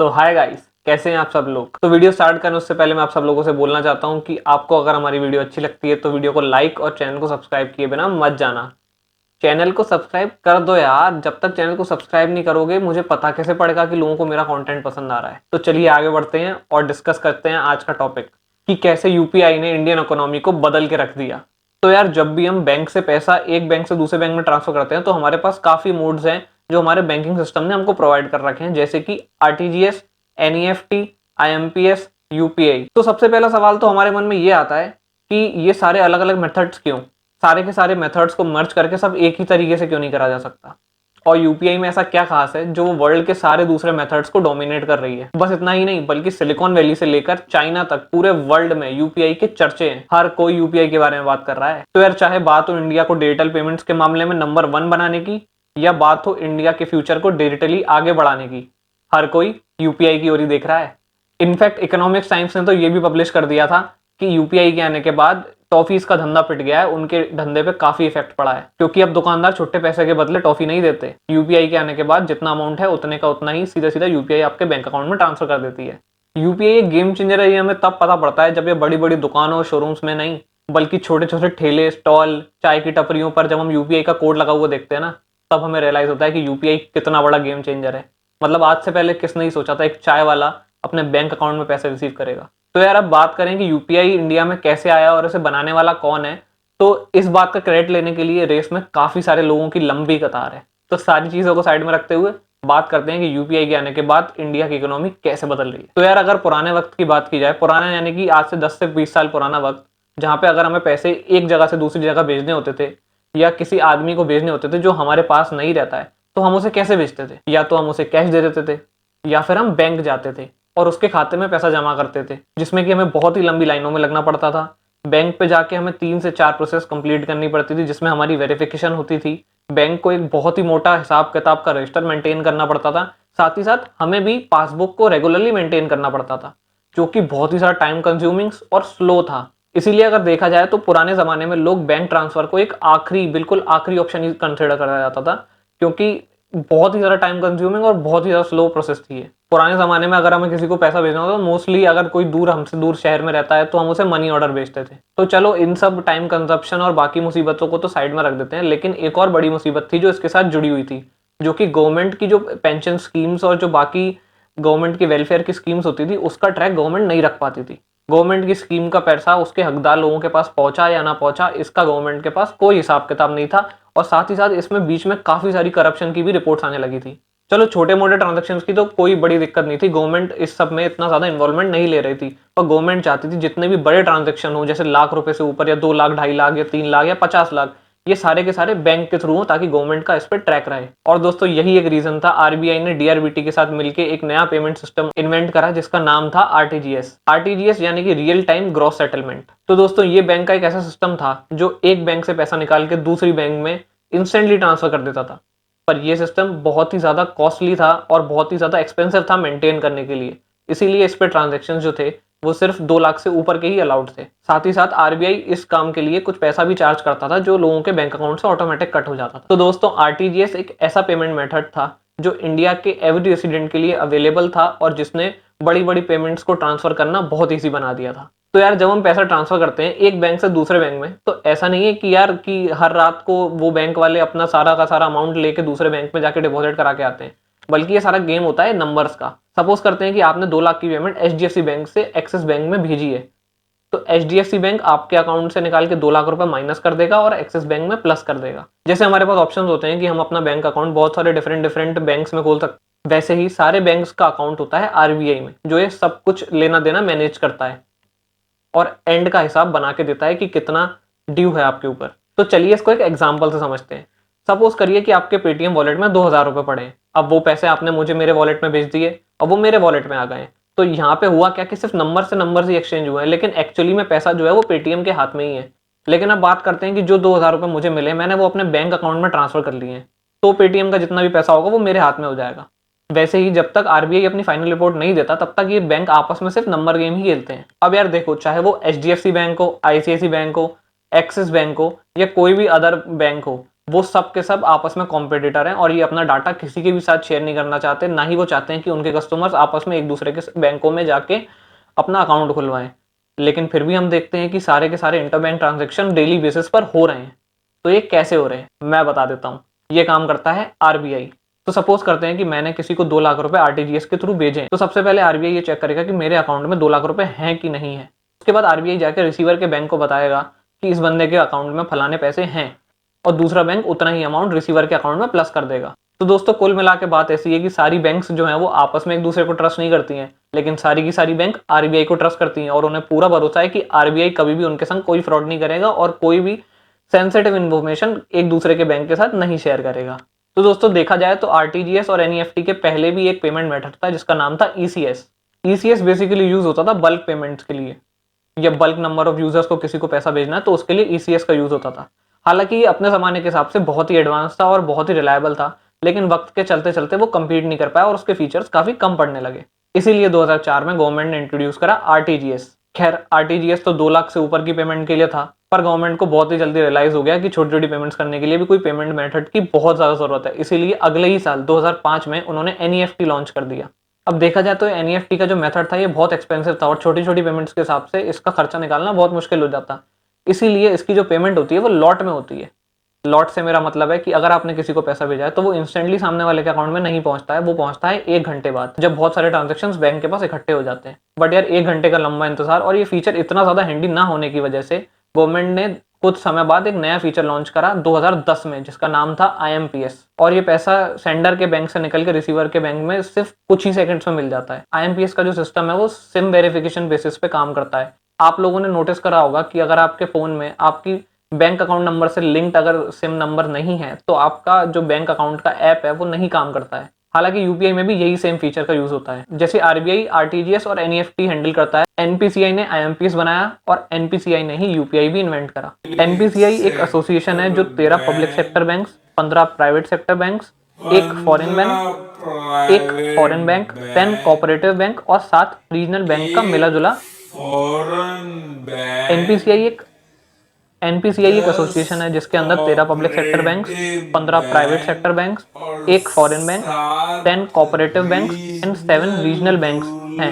तो hi guys, कैसे हैं आप सब लोग। तो वीडियो स्टार्ट करने उससे पहले मैं आप सब लोगों से बोलना चाहता हूं कि आपको अगर हमारी वीडियो अच्छी लगती है तो वीडियो को लाइक और चैनल को सब्सक्राइब किए बिना मत जाना। चैनल को सब्सक्राइब कर दो यार, जब तक चैनल को सब्सक्राइब नहीं करोगे मुझे पता कैसे पड़ेगा कि लोगों को मेरा कंटेंट पसंद आ रहा है। तो चलिए आगे बढ़ते हैं और डिस्कस करते हैं आज का टॉपिक कि कैसे यूपीआई ने इंडियन इकोनॉमी को बदल के रख दिया। तो यार, जब भी हम बैंक से पैसा एक बैंक से दूसरे बैंक में ट्रांसफर करते हैं तो हमारे पास काफी मोड्स हैं जो हमारे बैंकिंग सिस्टम ने हमको प्रोवाइड कर रखे हैं, जैसे कि आरटीजीएस, एनईएफटी, आईएमपीएस, यूपीआई। तो सबसे पहला सवाल तो हमारे मन में ये आता है कि ये सारे अलग अलग मेथड्स क्यों, सारे के सारे मेथड्स को मर्ज करके सब एक ही तरीके से क्यों नहीं करा जा सकता, और यूपीआई में ऐसा क्या खास है जो वो वर्ल्ड के सारे दूसरे मेथड्स को डोमिनेट कर रही है। बस इतना ही नहीं, बल्कि सिलिकॉन वैली से लेकर चाइना तक पूरे वर्ल्ड में यूपीआई के चर्चे हैं। हर कोई यूपीआई के बारे में बात कर रहा है। तो यार, चाहे बात हो इंडिया को डिजिटल पेमेंट्स के मामले में नंबर 1 बनाने की या बात हो इंडिया के फ्यूचर को डिजिटली आगे बढ़ाने की, हर कोई यूपीआई की ओर ही देख रहा है। इनफैक्ट इकोनॉमिक्स टाइम्स ने तो ये भी पब्लिश कर दिया था कि यूपीआई के आने के बाद टॉफीज का धंधा पिट गया है, उनके धंधे पे काफी इफेक्ट पड़ा है, क्योंकि अब दुकानदार छुट्टे पैसे के बदले टॉफी नहीं देते। यूपीआई के आने के बाद जितना अमाउंट है उतने का उतना ही सीधा सीधा यूपीआई आपके बैंक अकाउंट में ट्रांसफर कर देती है। यूपीआई एक गेम चेंजर है, ये हमें तब पता पड़ता है जब ये बड़ी बड़ी दुकानों और शोरूम्स में नहीं, बल्कि छोटे छोटे ठेले, स्टॉल, चाय की टपरियों पर जब हम यूपीआई का कोड लगा हुआ देखते हैं ना, तब हमें रियलाइज होता है कि यूपीआई कितना बड़ा गेम चेंजर है। मतलब आज से पहले किसने ही सोचा था एक चाय वाला अपने बैंक अकाउंट में पैसे रिसीव करेगा। तो यार, अब बात करें कि यूपीआई इंडिया में कैसे आया और इसे बनाने वाला कौन है, तो इस बात का क्रेडिट लेने के लिए रेस में काफी सारे लोगों की लंबी कतार है। तो सारी चीजों को साइड में रखते हुए बात करते हैं कि यूपीआई के आने के बाद इंडिया की इकोनॉमी कैसे बदल रही है। तो यार, अगर पुराने वक्त की बात की जाए, पुराना यानी कि आज से 10 से 20 साल पुराना वक्त, जहां पे अगर हमें पैसे एक जगह से दूसरी जगह भेजने होते थे या किसी आदमी को भेजने होते थे जो हमारे पास नहीं रहता है, तो हम उसे कैसे भेजते थे? या तो हम उसे कैश दे देते थे या फिर हम बैंक जाते थे और उसके खाते में पैसा जमा करते थे, जिसमें कि हमें बहुत ही लंबी लाइनों में लगना पड़ता था। बैंक पे जाके हमें 3 से 4 प्रोसेस कंप्लीट करनी पड़ती थी, जिसमें हमारी वेरिफिकेशन होती थी। बैंक को एक बहुत ही मोटा हिसाब किताब का रजिस्टर मेंटेन करना पड़ता था। साथ ही साथ हमें भी पासबुक को रेगुलरली मेंटेन करना पड़ता था, जो कि बहुत ही सारा टाइम कंज्यूमिंग और स्लो था। इसीलिए अगर देखा जाए तो पुराने जमाने में लोग बैंक ट्रांसफर को एक आखिरी, बिल्कुल आखिरी ऑप्शन ही कंसिडर करा जाता था, क्योंकि बहुत ही ज्यादा टाइम कंज्यूमिंग और बहुत ही ज्यादा स्लो प्रोसेस थी ये। पुराने जमाने में अगर हमें किसी को पैसा भेजना होता तो मोस्टली अगर कोई दूर, हमसे दूर शहर में रहता है तो हम उसे मनी ऑर्डर भेजते थे। तो चलो, इन सब टाइम कंजप्शन और बाकी मुसीबतों को तो साइड में रख देते हैं, लेकिन एक और बड़ी मुसीबत थी जो इसके साथ जुड़ी हुई थी, जो कि गवर्नमेंट की जो पेंशन स्कीम्स और जो बाकी गवर्नमेंट की वेलफेयर की स्कीम्स होती थी उसका ट्रैक गवर्नमेंट नहीं रख पाती थी। गवर्नमेंट की स्कीम का पैसा उसके हकदार लोगों के पास पहुंचा या ना पहुंचा, इसका गवर्नमेंट के पास कोई हिसाब किताब नहीं था। और साथ ही साथ इसमें बीच में काफी सारी करप्शन की भी रिपोर्ट्स आने लगी थी। चलो, छोटे मोटे ट्रांजेक्शन की तो कोई बड़ी दिक्कत नहीं थी, गवर्नमेंट इस सब में इतना ज्यादा इन्वॉल्वमेंट नहीं ले रही थी। पर गवर्नमेंट चाहती थी जितने भी बड़े ट्रांजेक्शन हो, जैसे लाख रुपए से ऊपर या 2 लाख, 2.5 लाख या 3 लाख या 50 लाख, ये सारे के सारे बैंक के थ्रू हो, ताकि गवर्नमेंट का इस पर ट्रैक रहे। और दोस्तों, यही एक रीजन था आरबीआई ने डीआरबीटी के साथ मिलकर एक नया पेमेंट सिस्टम इन्वेंट करा, जिसका नाम था आरटीजीएस। आरटीजीएस यानी कि रियल टाइम ग्रॉस सेटलमेंट। तो दोस्तों, ये बैंक का एक ऐसा सिस्टम था जो एक बैंक से पैसा निकाल के दूसरी बैंक में इंस्टेंटली ट्रांसफर कर देता था। पर यह सिस्टम बहुत ही ज्यादा कॉस्टली था और बहुत ही ज्यादा एक्सपेंसिव था मेंटेन करने के लिए। इसीलिए इस पे ट्रांजेक्शन जो थे वो सिर्फ 2 लाख से ऊपर के ही अलाउड थे। साथ ही साथ आरबीआई इस काम के लिए कुछ पैसा भी चार्ज करता था, जो लोगों के बैंक अकाउंट से ऑटोमेटिक कट हो जाता था। तो दोस्तों, आरटीजीएस एक ऐसा पेमेंट मेथड था जो इंडिया के एवरी रेसिडेंट के लिए अवेलेबल था और जिसने बड़ी बड़ी पेमेंट्स को ट्रांसफर करना बहुत ईजी बना दिया था। तो यार, जब हम पैसा ट्रांसफर करते हैं एक बैंक से दूसरे बैंक में, तो ऐसा नहीं है कि यार कि हर रात को वो बैंक वाले अपना सारा का सारा अमाउंट लेके दूसरे बैंक में जाके डिपॉजिट करा के आते हैं, बल्कि ये सारा गेम होता है नंबर्स का। सपोज करते हैं कि आपने 2 लाख की पेमेंट एचडीएफसी बैंक से एक्सिस बैंक में भेजी है, तो एचडीएफसी बैंक आपके अकाउंट से निकाल के 2 लाख रुपए माइनस कर देगा और एक्सिस बैंक में प्लस कर देगा। जैसे हमारे पास ऑप्शंस होते हैं कि हम अपना बैंक अकाउंट बहुत सारे डिफरेंट डिफरेंट बैंक्स में खोल सकते हैं, वैसे ही सारे बैंक्स का अकाउंट होता है आरबीआई में, जो ये सब कुछ लेना देना मैनेज करता है और एंड का हिसाब बना के देता है कि कितना ड्यू है आपके ऊपर। तो चलिए इसको एक एग्जांपल से समझते हैं। सपोज करिए कि आपके पेटीएम वॉलेट में 2000 रुपए पड़े हैं। अब वो पैसे आपने मुझे मेरे वॉलेट में भेज दिए और वो मेरे वॉलेट में आ गए। तो यहाँ पे हुआ क्या कि सिर्फ नंबर से नंबर ही एक्सचेंज हुए हैं, लेकिन एक्चुअली में पैसा जो है वो पेटीएम के हाथ में ही है। लेकिन अब बात करते हैं कि जो 2000 रुपए मुझे मिले, मैंने वो अपने बैंक अकाउंट में ट्रांसफर कर लिए हैं, तो पेटीएम का जितना भी पैसा होगा वो मेरे हाथ में हो जाएगा। वैसे ही जब तक आरबीआई अपनी फाइनल रिपोर्ट नहीं देता तब तक ये बैंक आपस में सिर्फ नंबर गेम ही खेलते हैं। अब यार देखो, चाहे वो एचडीएफसी बैंक हो, आईसीआईसी बैंक हो, एक्सिस बैंक हो या कोई भी अदर बैंक हो, वो सब के सब आपस में कॉम्पिटिटर हैं और ये अपना डाटा किसी के भी साथ शेयर नहीं करना चाहते, ना ही वो चाहते हैं कि उनके कस्टमर्स आपस में एक दूसरे के बैंकों में जाके अपना अकाउंट खुलवाएं। लेकिन फिर भी हम देखते हैं कि सारे के सारे इंटरबैंक ट्रांजैक्शन डेली बेसिस पर हो रहे हैं। तो ये कैसे हो रहे हैं मैं बता देता हूँ। ये काम करता है आरबीआई। तो सपोज करते हैं कि मैंने किसी को 2 लाख रुपए आरटीजीएस के थ्रू भेजे, तो सबसे पहले आरबीआई ये चेक करेगा कि मेरे अकाउंट में 2 लाख रुपए हैं कि नहीं है। उसके बाद आरबीआई जाकर रिसीवर के बैंक को बताएगा कि इस बंदे के अकाउंट में फलाने पैसे हैं, और दूसरा बैंक उतना ही अमाउंट रिसीवर के अकाउंट में प्लस कर देगा। तो दोस्तों कुल मिला के बात ऐसी है कि सारी बैंक्स जो हैं वो आपस में एक दूसरे को ट्रस्ट नहीं करती हैं, लेकिन सारी की सारी बैंक आरबीआई को ट्रस्ट करती हैं और उन्हें पूरा भरोसा है कि आरबीआई कभी भी उनके संग कोई फ्रॉड नहीं करेगा और कोई भी सेंसिटिव इन्फॉर्मेशन एक दूसरे के बैंक के साथ नहीं शेयर करेगा। तो दोस्तों देखा जाए तो आरटीजीएस और एनईएफटी के पहले भी एक पेमेंट मेथड था जिसका नाम था ईसीएस। ईसीएस बेसिकली यूज होता था बल्क पेमेंट्स के लिए, या बल्क नंबर ऑफ यूजर्स को किसी को पैसा भेजना है तो उसके लिए ईसीएस का यूज होता था। हालांकि ये अपने जमाने के हिसाब से बहुत ही एडवांस था और बहुत ही रिलायबल था, लेकिन वक्त के चलते चलते वो कम्पीट नहीं कर पाया और उसके फीचर्स काफी कम पड़ने लगे। इसीलिए 2004 में गवर्नमेंट ने इंट्रोड्यूस करा आरटीजीएस। खैर आरटीजीएस तो 2 लाख से ऊपर की पेमेंट के लिए था, पर गवर्नमेंट को बहुत ही जल्दी रियलाइज हो गया कि छोटी छोटी पेमेंट्स करने के लिए भी कोई पेमेंट मेथड की बहुत ज्यादा जरूरत है। इसीलिए अगले ही साल 2005 में उन्होंने एनईएफटी लॉन्च कर दिया। अब देखा जाए तो एनईएफटी का जो मेथड था ये बहुत एक्सपेंसिव था और छोटी छोटी पेमेंट्स के हिसाब से इसका खर्चा निकालना बहुत मुश्किल हो जाता। इसीलिए इसकी जो पेमेंट होती है वो लॉट में होती है। लॉट से मेरा मतलब है कि अगर आपने किसी को पैसा भेजा है तो वो इंस्टेंटली सामने वाले के अकाउंट में नहीं पहुंचता है, वो पहुंचता है 1 घंटे बाद, जब बहुत सारे ट्रांजेक्शन्स बैंक के पास इकट्ठे हो जाते हैं। बट यार 1 घंटे का लंबा इंतजार और ये फीचर इतना ज्यादा हैंडी ना होने की वजह से गवर्नमेंट ने कुछ समय बाद एक नया फीचर लॉन्च करा 2010 में, जिसका नाम था आईएमपीएस। और ये पैसा सेंडर के बैंक से निकल के रिसीवर के बैंक में सिर्फ कुछ ही सेकंड्स में मिल जाता है। आईएमपीएस का जो सिस्टम है वो सिम वेरिफिकेशन बेसिस पे काम करता है। आप लोगों ने नोटिस करा होगा कि अगर आपके फोन में आपकी बैंक अकाउंट नंबर से लिंक्ड अगर सिम नंबर नहीं है तो आपका जो बैंक अकाउंट का ऐप है वो नहीं काम करता है। हालांकि यूपीआई में भी यही सेम फीचर का यूज होता है। जैसे आरबीआई आरटीजीएस और एनईएफटी हैंडल करता है, एनपीसीआई ने आईएमपीएस बनाया और एनपीसीआई ने ही यूपीआई भी इन्वेंट करा। एनपीसीआई एक एसोसिएशन है जो 13 public sector banks, 15 private sector banks, एक फॉरेन बैंक, 10 कोऑपरेटिव बैंक और 7 रीजनल बैंक का मिला जुला एनपीसीआई एक एसोसिएशन है जिसके अंदर 13 public sector banks, 15 private sector banks, एक foreign bank, 10 cooperative banks and 7 regional banks हैं।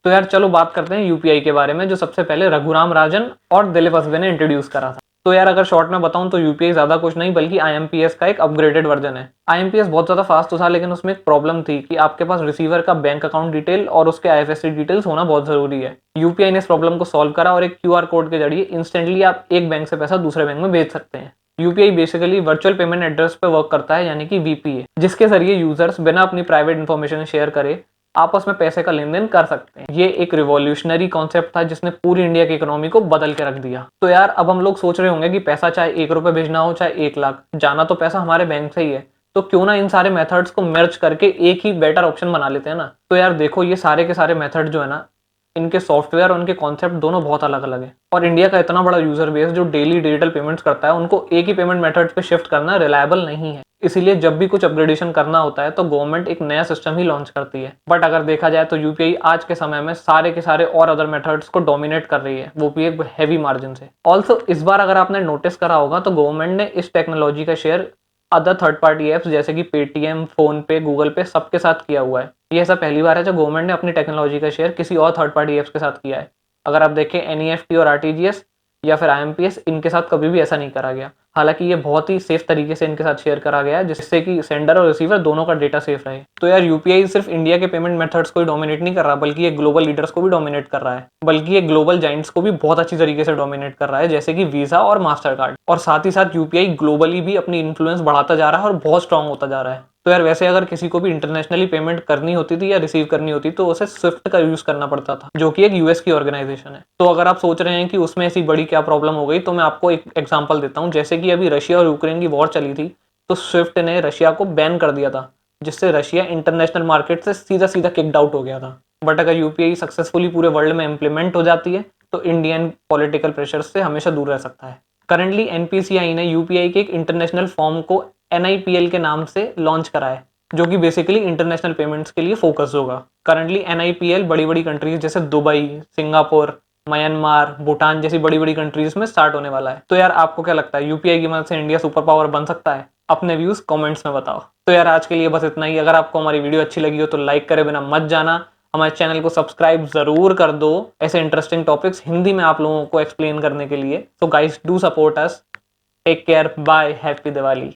तो यार चलो बात करते हैं यूपीआई के बारे में, जो सबसे पहले रघुराम राजन और दिलीप वसबे ने इंट्रोड्यूस करा था। तो यार अगर शॉर्ट में बताऊं तो यूपीआई ज्यादा कुछ नहीं बल्कि आईएमपीएस का एक अपग्रेडेड वर्जन है। आईएमपीएस बहुत ज्यादा फास्ट तो था, लेकिन उसमें एक प्रॉब्लम थी कि आपके पास रिसीवर का बैंक अकाउंट डिटेल और उसके आईएफएससी डिटेल्स होना बहुत जरूरी है। यूपीआई ने इस प्रॉब्लम को सॉल्व करा और एक क्यूआर कोड के जरिए इंस्टेंटली आप एक बैंक से पैसा दूसरे बैंक में भेज सकते हैं। UPI basically virtual payment address पे वर्क करता है, यानी कि वीपीए, जिसके जरिए यूजर्स बिना अपनी प्राइवेट इन्फॉर्मेशन शेयर करे आपस में पैसे का लेन देन कर सकते हैं। ये एक रिवॉल्यूशनरी कॉन्सेप्ट था जिसने पूरी इंडिया की इकोनॉमी को बदल के रख दिया। तो यार अब हम लोग सोच रहे होंगे कि पैसा चाहे 1 रुपए भेजना हो चाहे 1 लाख, जाना तो पैसा हमारे बैंक से ही है, तो क्यों ना इन सारे मेथड्स को मर्ज करके एक ही बेटर ऑप्शन बना लेते हैं ना। तो यार देखो ये सारे के सारे मेथड जो है ना, इनके सॉफ्टवेयर और उनके कॉन्सेप्ट दोनों बहुत अलग अलग है और इंडिया का इतना बड़ा यूजर बेस जो डेली डिजिटल पेमेंट्स करता है, उनको एक ही पेमेंट मेथड पे शिफ्ट करना रिलायबल नहीं है। इसीलिए जब भी कुछ अपग्रेडेशन करना होता है तो गवर्नमेंट एक नया सिस्टम ही लॉन्च करती है। बट अगर देखा जाए तो यूपीआई आज के समय में सारे के सारे और अदर मेथड्स को डोमिनेट कर रही है, वो भी एक हैवी मार्जिन से। ऑल्सो इस बार अगर आपने नोटिस करा होगा तो गवर्नमेंट ने इस टेक्नोलॉजी का share other third party apps जैसे कि पेटीएम, फोन पे, गूगल पे सबके साथ किया हुआ है। ये ऐसा पहली बार है जब गवर्नमेंट ने अपनी टेक्नोलॉजी का शेयर किसी और थर्ड पार्टी एप्स के साथ किया है। अगर आप देखें एनईएफटी और आरटीजीएस या फिर आईएमपीएस, इनके साथ कभी भी ऐसा नहीं करा गया। हालांकि ये बहुत ही सेफ तरीके से इनके साथ शेयर करा गया है जिससे कि सेंडर और रिसीवर दोनों का डेटा सेफ रहे। तो यार यूपीआई सिर्फ इंडिया के पेमेंट मेथड्स को ही डोमिनेट नहीं कर रहा, बल्कि ये ग्लोबल लीडर्स को भी डोमिनेट कर रहा है, बल्कि ये ग्लोबल जाइंट्स को भी बहुत अच्छी तरीके से डोमिनेट कर रहा है, जैसे कि वीजा और मास्टर कार्ड। और साथ ही साथ यूपीआई ग्लोबली भी अपनी इन्फ्लुएंस बढ़ाता जा रहा है और बहुत स्ट्रांग होता जा रहा है। तो यार वैसे अगर किसी को भी इंटरनेशनली पेमेंट करनी होती थी या रिसीव करनी होती तो उसे स्विफ्ट का यूज करना पड़ता था, जो कि एक यूएस की ऑर्गेनाइजेशन है। तो अगर आप सोच रहे हैं कि उसमें ऐसी बड़ी क्या प्रॉब्लम हो गई, तो मैं आपको एक एग्जांपल देता हूं। जैसे कि अभी रशिया और यूक्रेन की वॉर चली थी तो स्विफ्ट ने रशिया को बैन कर दिया था, जिससे रशिया इंटरनेशनल मार्केट से सीधा सीधा किक्ड आउट हो गया था। बट अगर यूपीआई सक्सेसफुली पूरे वर्ल्ड में इम्प्लीमेंट हो जाती है तो इंडियन पॉलिटिकल प्रेशर से हमेशा दूर रह सकता है। करंटली एनपीसीआई ने यूपीआई के एक इंटरनेशनल फॉर्म को एनआईपीएल के नाम से लॉन्च करा है, जो कि बेसिकली इंटरनेशनल पेमेंट्स के लिए फोकस होगा। करंटली एनआईपीएल बड़ी बड़ी कंट्रीज जैसे दुबई, सिंगापुर, म्यांमार, भूटान जैसी बड़ी बड़ी कंट्रीज में स्टार्ट होने वाला है। तो यार आपको क्या लगता है, यूपीआई की मदद से इंडिया सुपर पावर बन सकता है? अपने व्यूज कमेंट्स में बताओ। तो यार आज के लिए बस इतना ही। अगर आपको हमारी वीडियो अच्छी लगी हो तो लाइक करे बिना मत जाना। हमारे चैनल को सब्सक्राइब जरूर कर दो ऐसे इंटरेस्टिंग टॉपिक्स हिंदी में आप लोगों को एक्सप्लेन करने के लिए। तो guys do support us. Take care, bye, happy Diwali.